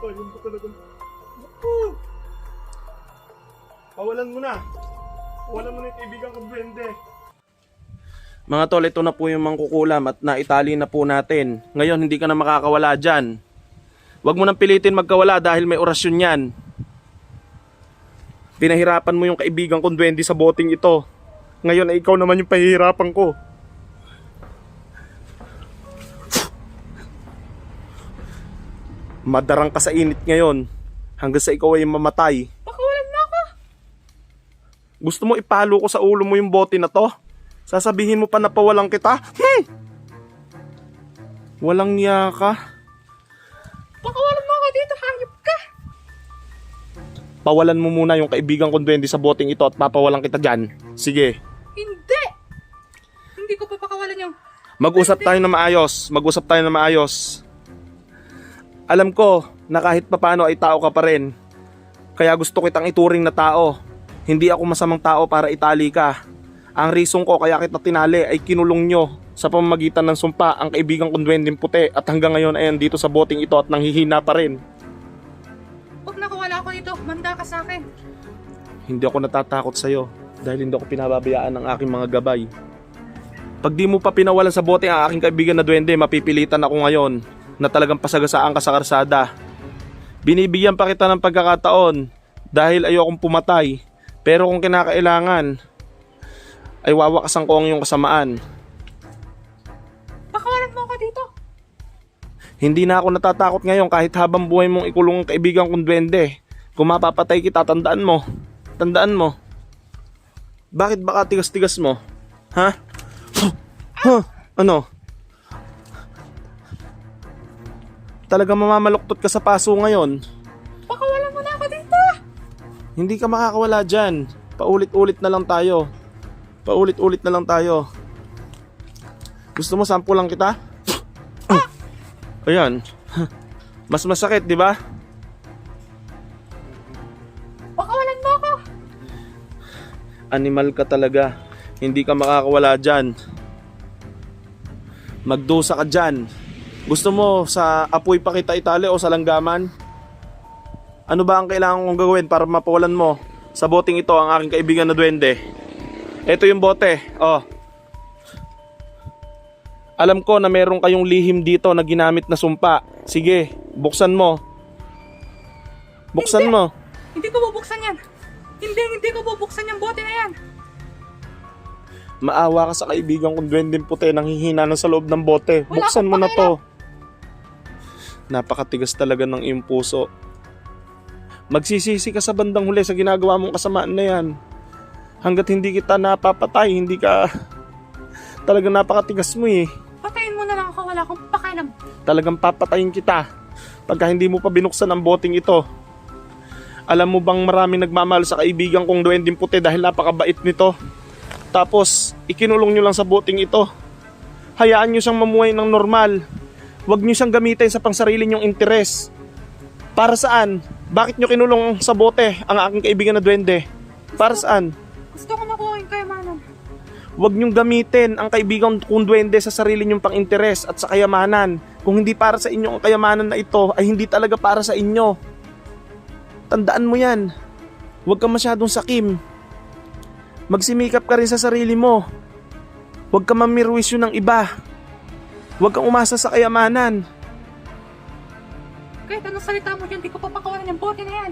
Ayun ko talaga. Pawalan mo na. Pawalan mo na yung kaibigan ko, Duwende. Mga tol, ito na po yung mangkukulam at naitali na po natin. Ngayon, hindi ka na makakawala dyan. Huwag mo nang pilitin magkawala dahil may orasyon yan. Pinahirapan mo yung kaibigan kong Duwende sa boting ito. Ngayon ay ikaw naman yung pahihirapan ko. Madarang ka sa init ngayon hanggang sa ikaw ay mamatay. Pakawalan mo ako. Gusto mo ipalo ko sa ulo mo yung bote na to? Sasabihin mo pa na pawalang kita? Walang niya ka. Pakawalan mo ako dito, hayop ka. Pawalan mo muna yung kaibigan kong Duwende sa boting ito at papawalan kita dyan. Sige. Hindi. Hindi ko papakawalan yung... Mag-usap tayo na maayos. Mag-usap tayo na maayos. Alam ko na kahit papano ay tao ka pa rin. Kaya gusto kitang ituring na tao. Hindi ako masamang tao para itali ka. Ang reason ko kaya kita tinali ay kinulong nyo sa pamamagitan ng sumpa ang kaibigan kong Duwendeng Puti at hanggang ngayon ay andito sa boting ito at nanghihina pa rin. Huwag nakawala ako dito, manda ka sa akin. Hindi ako natatakot sa'yo dahil hindi ako pinababayaan ng aking mga gabay. Pag di mo pa pinawalan sa bote ang aking kaibigan na Duwende, mapipilitan ako ngayon na talagang pasagasaan ka sa karsada. Binibigyan pa kita ng pagkakataon dahil ayokong pumatay. Pero kung kinakailangan, ay wawakasan ko ang iyong kasamaan. Pakawalan mo ako dito. Hindi na ako natatakot ngayon kahit habang buhay mong ikulong ang kaibigan kong Duwende. Kung mapapatay kita, tandaan mo. Tandaan mo. Bakit baka tigas-tigas mo? Ha? Ano? Talaga mamamaluktot ka sa paso ngayon. Pakawalan mo na ako dito. Hindi ka makakawala dyan. Paulit-ulit na lang tayo. Paulit-ulit na lang tayo. Gusto mo sample lang kita? Ayan. Mas masakit, di ba? Pakawalan mo ako. Animal ka talaga. Hindi ka makakawala dyan. Magdusa ka dyan. Gusto mo sa apoy pa kita itali o sa langgaman? Ano ba ang kailangan kong gawin para mapawalan mo sa boting ito ang aking kaibigan na Duwende? Ito yung bote. Oh. Alam ko na meron kayong lihim dito na ginamit na sumpa. Sige, buksan mo. Buksan mo. Hindi ko bubuksan yan. Hindi ko bubuksan yung bote na yan. Maawa ka sa kaibigan kong Duwendeng Puti nang hihina na sa loob ng bote. Wala Buksan akong mo na to. pakialam. Napakatigas talaga ng iyong puso. Magsisisi ka sa bandang huli sa ginagawa mong kasamaan na yan. Hanggat hindi kita napapatay, hindi ka... Talagang napakatigas mo eh. Patayin mo na lang ako, wala akong pakialam. Talagang papatayin kita pagka hindi mo pa binuksan ang boting ito. Alam mo bang maraming nagmamahal sa kaibigan kong Duwendeng Puti dahil napakabait nito. Tapos ikinulong nyo lang sa boting ito. Hayaan nyo siyang mamuhay ng normal. Huwag nyo siyang gamitin sa pangsarili nyong interes. Para saan? Bakit nyo kinulong sa bote ang aking kaibigan na Duwende? Para saan? Gusto ko makuha yung kayamanan. Huwag nyong gamitin ang kaibigan kong Duwende sa sarili nyong pang-interes at sa kayamanan. Kung hindi para sa inyo ang kayamanan na ito, ay hindi talaga para sa inyo. Tandaan mo yan. Huwag kang masyadong sakim. Magsimikap ka rin sa sarili mo. Huwag kang mamirwisyo ng iba. Huwag kang umasa sa kayamanan. Kahit anong salita mo dyan, di ko papakawalan yung bote na yan.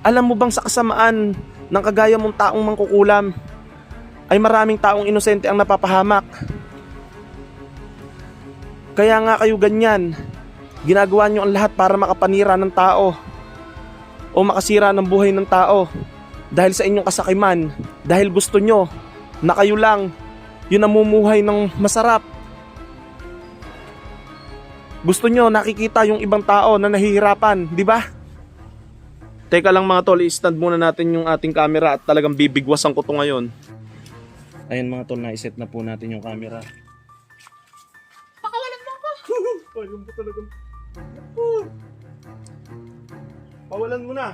Alam mo bang sa kasamaan ng kagaya mong taong mangkukulam, ay maraming taong inosente ang napapahamak. Kaya nga kayo ganyan. Ginagawa nyo ang lahat para makapanira ng tao o makasira ng buhay ng tao dahil sa inyong kasakiman, dahil gusto nyo na kayo lang yung namumuhay ng masarap. Gusto nyo nakikita yung ibang tao na nahihirapan, di ba? Teka lang mga tol, i-stand muna natin yung ating camera at talagang bibigwasan ko to ngayon. Ayan mga tol, na-set na po natin yung camera. Pakawalan mo ako. Ayun ko talaga. Pawalan mo na.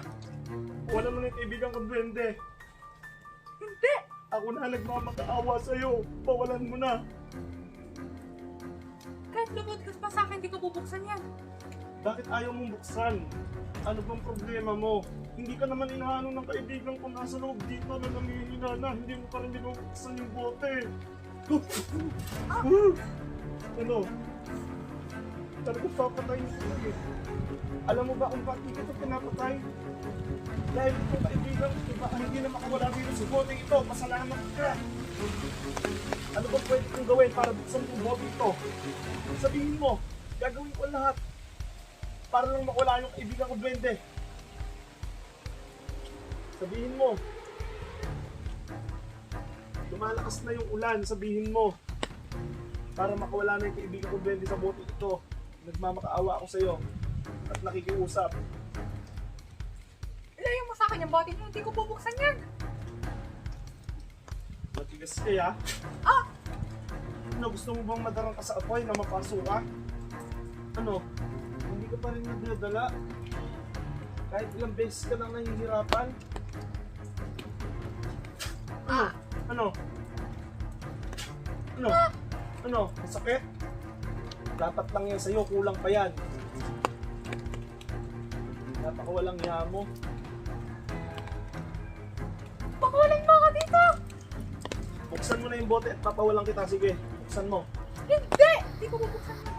Pawalan mo na yung kaibigan kong Duwende. Hindi. Ako na nagmamakaawa sa'yo. Pawalan mo na. Kahit lubod ka pa sa akin, di ko bubuksan yan. Bakit ayaw mong buksan? Ano bang problema mo? Hindi ka naman inaano ng kaibigan ko nasa loob dito na namihina na. Hindi mo pa rin binubuksan yung bote. Ano? Talagang papatay mo ko eh. Alam mo ba kung bakit ito pinapatay? Dahil kung kaibigan ko baka hindi na makawala dito sa bote ito, pasalamat ka. Ano ba pwede kong gawin para buksan yung bote ito? Sabihin mo, gagawin ko lahat para lang mawala yung kaibigan ko, Duwende. Sabihin mo. Lumalakas na yung ulan, sabihin mo. Para makawala na yung kaibigan ko, Duwende, sa bote ito. Nagmamakaawa ako sa'yo at nakikiusap. Ilayo mo sa akin yung bote niyo. Hindi ko bubuksan yan. Matigas kaya? Ah! Ano, gusto mo bang madarang ka sa apoy na mapaso ka? Ano? Hindi ka pa rin nagdadala? Kahit ilang beses ka lang nahihirapan? Ano? Ano? Ano? Ano? Masakit? Dapat lang yan sa'yo, kulang pa yan. Napakawalang hiya mo. Pakawalan mo ako dito. Buksan mo na yung bote at papawalang kita. Sige, buksan mo. Hindi! Hindi ko bubuksan yan.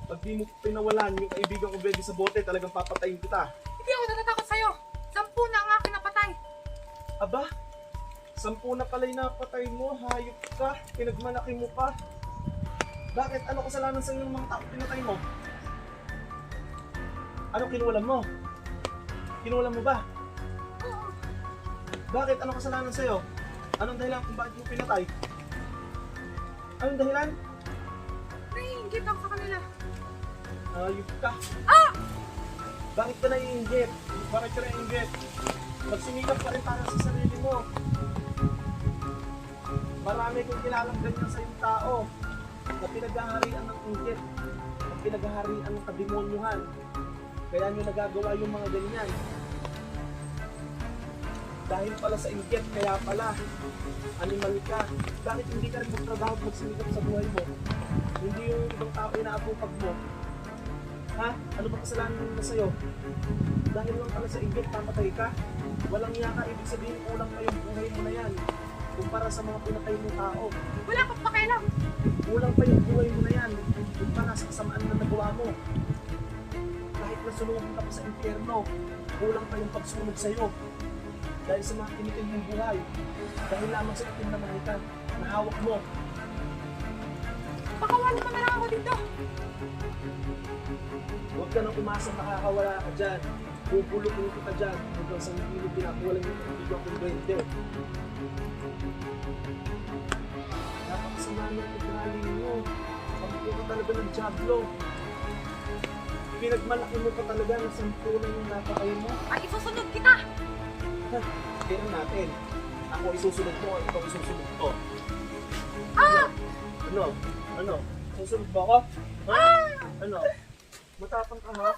Pag di mo pinawalan yung kaibigan ko, Duwende, sa bote, talagang papatayin kita. Hindi ako natatakot sa'yo. 10 na ang aking napatay. Aba, 10 na pala yung napatay mo, hayop ka, pinagmalaki mo pa. Bakit? Ano kasalanan sa yung mga tao pinatay mo? Ano kinulam mo? Kinulam mo ba? Oo. Bakit? Ano kasalanan sa'yo? Anong dahilan kung bakit mo pinatay? Anong dahilan? Naiingit ako sa kanila. Hayop ka. Ah! Bakit ka naiinggit? Bakit ka naiinggit? Magsimikap ka rin para sa sarili mo. Marami kong kilalang ganyan sa iyong tao na pinaghaharian ng inggit, na pinaghaharian ng kademonyuhan. Kaya nyo nagagawa yung mga ganyan. Dahil pala sa inggit, kaya pala animal ka. Bakit hindi ka rin magtrabaho at magsimikap sa buhay mo? Hindi yung ibang tao inaatupag mo. Ha? Ano ba kasalanan nila sa'yo? Dahil lang pala sa inggit, papatay ka? Walang iya ka, ibig sabihin kulang pa yung buhay mo na yan. Kumpara sa mga pinatay mong tao. Wala akong pakialam. Kulang pa yung buhay mo na yan. Kumpara sa kasamaan na nagawa mo. Kahit nasunugin ka pa sa impyerno, kulang pa yung pagsunod sa'yo. Dahil sa mga kinikin mong buhay. Dahil lamang sa itim na mahal ka, na hawak mo. Pakawalan mo na lang ako dito. Huwag ka nang umasa makakawala ka dyan. Pupulutin kita dyan hanggang sa hindi mo pinakuwalan yung kaibigan kong Duwende. Napakasama ng ugali mo. Pagpupo ka talaga ng Diablo. Pinagmalaki mo pa talaga ng 10 na yung napakay mo. Ay, isusunod kita. Kaya natin. Ako isusunod mo, ikaw isusunod ko. Ah! Ano? Ano? Susunod ba ako? Ha? Ah! Ano? Matapang ka ha?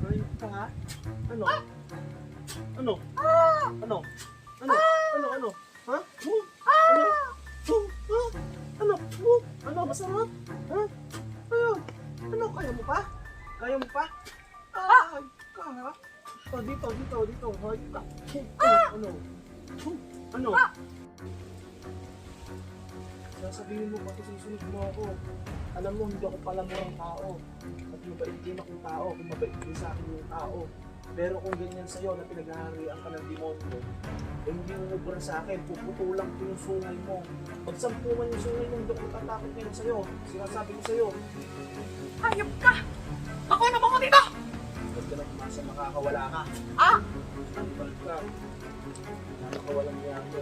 Ayun ka ha? Ano? Ano? Ah! Ano? Ano? Ano? Ano? Ha? Ano? Ano? Ano? Masarap? Ha? Ano? Ano? Kaya mo pa? Kaya mo pa? Ay, ka ha? Oh, dito. Ay, ka. Ano? Ano? Sasabihin mo pati susunod mo ako. Alam mo, hindi ako pala murang tao. At mabait din akong tao, kung mabait din sa akin yung tao. Pero kung ganyan sa'yo na pinaghaharian ka ng demonyo, eh hindi mo ubra sa akin, puputulang ko yung sungay mo. Pag sampuman yung sungay mo, hindi ako tatakot ngayon sa'yo. Sinasabi ko sa'yo, Hayop ka. Pakawalan mo ako dito. huwag ka na kumasa, makakawala ka. Ah! Animal ka. Nakakawalang niya ako.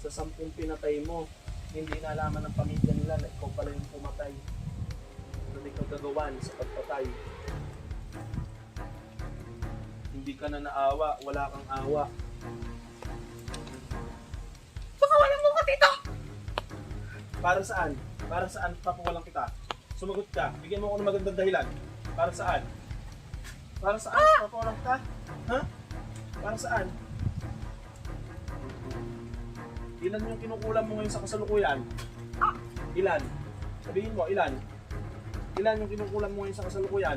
Sa 10 pinatay mo, hindi nalaman ng pamilya nila na ikaw pala yung pumatay. Na ikaw gagawan sa pagpatay. Hindi ka na naawa, wala kang awa. Pakawalan mo ako dito. Para saan? Para saan papawalan kita? Sumagot ka. Bigyan mo ako ng magandang dahilan. Para saan? Para saan papawalan kita? Ha? Para saan? Ilan yung kinukulam mo ngayon sa kasalukuyan? Ilan? Sabihin mo, ilan? Ilan yung kinukulam mo ngayon sa kasalukuyan?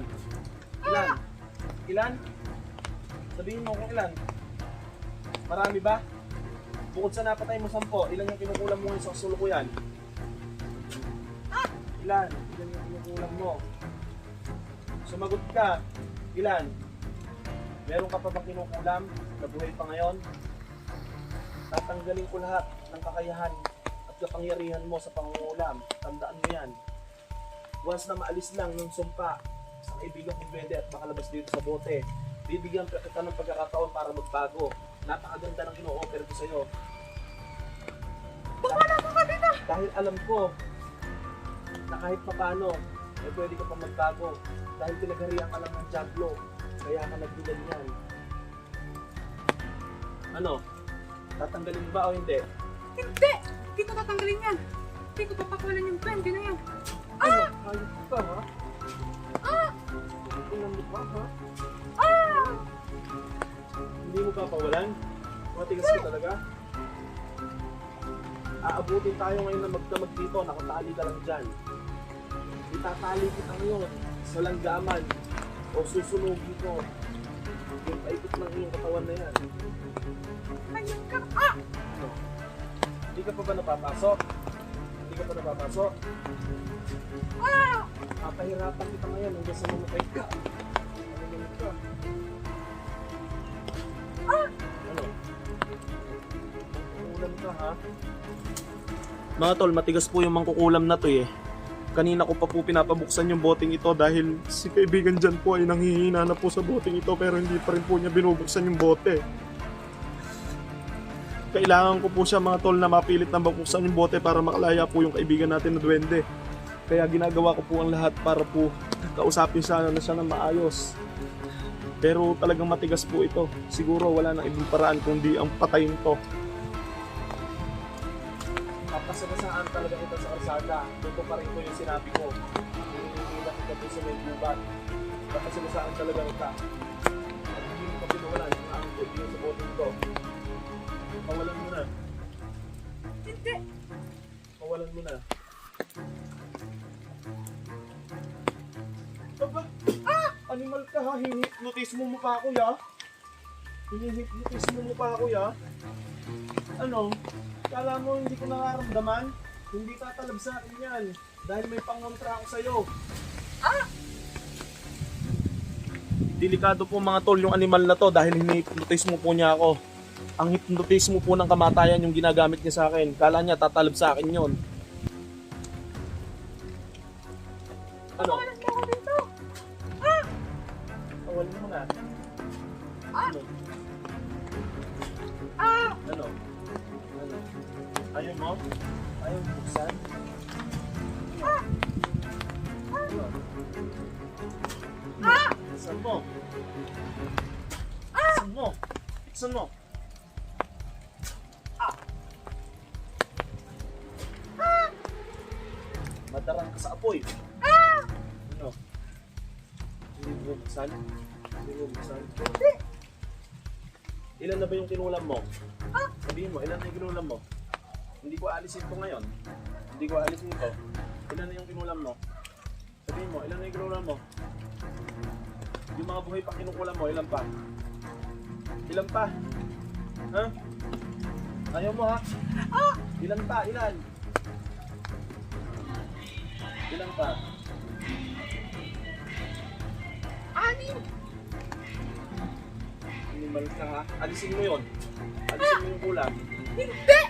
Ilan? Ilan? Sabihin mo kung ilan. Marami ba? Bukod sa napatay mo 10, ilan yung kinukulam mo ngayon sa kasalukuyan? Ilan? Ilan yung kinukulam mo? Sumagot ka. Ilan? Meron ka pa bang kinukulam na buhay pa ngayon? Tatanggalin ko lahat ng kakayahan at kapangyarihan mo sa pangungulam. Tandaan mo yan. Once na maalis lang yung sumpa sa kaibigan kong pwede at makalabas dito sa bote, bibigyan kita ng pagkakataon para magbago. Napakaganda ng ino-offer ko sa'yo. Wala ko ka dito! Dahil alam ko na kahit papano, ay pwede ka pang magbago. Dahil pinagarihan ka lang ng jaglo, kaya ka nagbiganyan. Ano? Tatanggalin mo ba o hindi? Hindi! Hindi ko tatanggalin yan! Hindi ko papakawalan yung 20 na yan! Ano? Ayos ka ha? Tingnan mo ba ha? Hindi mo papawalan? Matigas ka talaga? Aabutin tayo ngayon na magdamag dito, nakatali ka lang dyan. Itatali kita ngayon sa langgaman o susunugin ko. Yung paikot ng iyong katawan na yan. Ayun ka! Ano? Hindi ka pa ba napapasok? Hindi ka pa napapasok? Papahirapan kita ngayon hanggang sa mamatay ka. Ano ka? Ano? Kukulam ka ha? Mga tol, matigas po yung mangkukulam na to eh. Kanina ko pa po pinapabuksan yung boteng ito dahil si kaibigan dyan po ay nanghihina na po sa boteng ito pero hindi pa rin po niya binubuksan yung bote. Kailangan ko po siya mga tol na mapilit na buksan yung bote para makalaya po yung kaibigan natin na duwende. Kaya ginagawa ko po ang lahat para po kausapin siya na siya na maayos. Pero talagang matigas po ito. Siguro wala nang ibang paraan kundi ang patayin to. Papasagasaan talaga ito sa karsada. Ito pa rin ko yung sinabi ko. Hinihila kita po sa may gubat. Papasagasaan talaga ito. At hindi mo pa pinuwalan yung aking kaibigan sa bote ito. Pawalan mo na. Hindi! Pawalan mo na. Aba! Animal ka ha, hinihipnotis mo mukha ko ya. Hinihipnotis mo mukha ko ya. Ano? Kala mo hindi ko nararamdaman? Hindi tatalab sa akin yan. Dahil may pangontra ako sa'yo. Delikado po mga tol yung animal na to dahil hinihipnotis mo po niya ako. Ang hypnotis mo po ng kamatayan yung ginagamit niya sa akin. Kala niya tatalab sa akin yon. Ano? Wala ko ka dito! Awalin mo na. Ano? Ano? Ano? Ayaw mo? Ayaw mo buksan? Ano? Buksan mo? Buksan mo? Buksan mo? Madarang ka sa apoy. Ano? Hindi mo buksan? Hindi mo buksan? Ilan na ba yung kinulam mo? Sabihin mo, ilan na yung kinulam mo? Hindi ko alisin ito ngayon. Hindi ko alisin ito. Ilan na yung kinulam mo? Sabihin mo, ilan na yung kinulam mo? Yung mga buhay pa kinukulam mo, ilan pa? Ilan pa? Ha? Ayaw mo ha? Ilan pa? Ilan? Ilan pa? 6! Animal ka ha? Alisin mo yun. Alisin mo yung kulam. Hindi!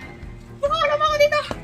Baka alam ako dito!